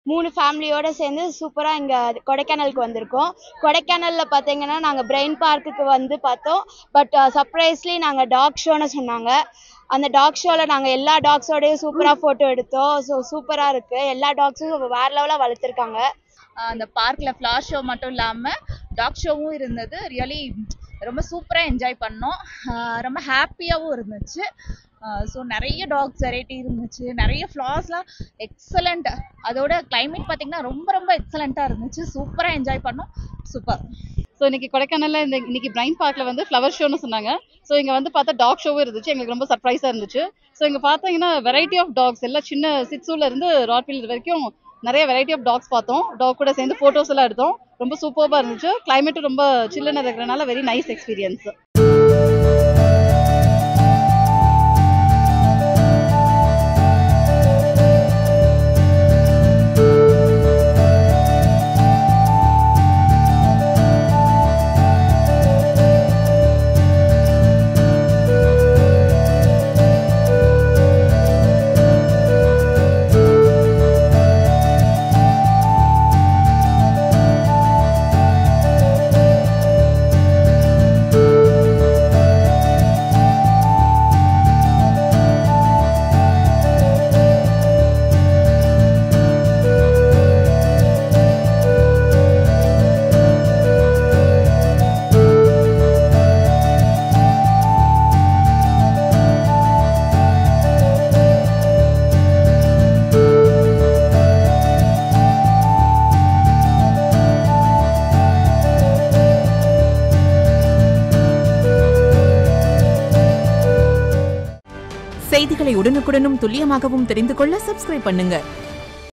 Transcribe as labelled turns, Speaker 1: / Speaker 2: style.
Speaker 1: 3 ஃபேமிலியோட சேர்ந்து சூப்பரா இங்க கொடைக்கானலுக்கு வந்திருக்கோம். கொடைக்கானல்ல பாத்தீங்கன்னா நாங்க பிரெயின் பார்க்குக்கு வந்து பார்த்தோம். பட் சர்ப்ரைஸ்லி நாங்க டாக் ஷோன்னு சொன்னாங்க. அந்த டாக் ஷோல நாங்க எல்லா டாக்ஸோடயும் சூப்பரா போட்டோ எடுத்தோம். ஸோ சூப்பரா இருக்கு. எல்லா டாக்ஸும் வேற லெவலா வளர்த்துருக்காங்க.
Speaker 2: அந்த பார்க்ல ஃப்ளார் ஷோ மட்டும் இல்லாம டாக் ஷோவும் இருந்தது. ரியலி ரொம்ப சூப்பரா என்ஜாய் பண்ணோம். ரொம்ப ஹாப்பியாவும் இருந்துச்சு. ஸோ நிறைய டாக்ஸ் வெரைட்டி இருந்துச்சு. நிறைய ஃப்ளார்ஸ்லாம் எக்ஸலண்ட். அதோட கிளைமேட் பார்த்தீங்கன்னா ரொம்ப ரொம்ப எக்ஸலண்ட்டாக இருந்துச்சு. சூப்பராக என்ஜாய் பண்ணோம். சூப்பர்.
Speaker 3: ஸோ இன்னைக்கு கொடைக்கானல்ல இன்னைக்கு பிரைன் பார்க்ல வந்து ஃப்ளவர் ஷோன்னு சொன்னாங்க. ஸோ இங்கே வந்து பார்த்தா டாக் ஷோவும் இருந்துச்சு. எங்களுக்கு ரொம்ப சர்ப்ரைஸாக இருந்துச்சு. ஸோ இங்கே பார்த்தீங்கன்னா வெரைட்டி ஆஃப் டாக்ஸ் எல்லாம் சின்ன சிட்ஸூல இருந்து ராட்வீலர் வரைக்கும் நிறைய வெரைட்டி ஆஃப் டாக்ஸ் பார்த்தோம். டாக் கூட சேர்ந்து ஃபோட்டோஸ் எல்லாம் எடுத்தோம். ரொம்ப சூப்பராக இருந்துச்சு. கிளைமேட்டும் ரொம்ப சில்லுன்னு இருக்கிறனால வெரி நைஸ் எக்ஸ்பீரியன்ஸ்.
Speaker 4: செய்திகளை உடனுக்குடனும் துல்லியமாகவும் தெரிந்து கொள்ள சப்ஸ்கிரைப் பண்ணுங்க.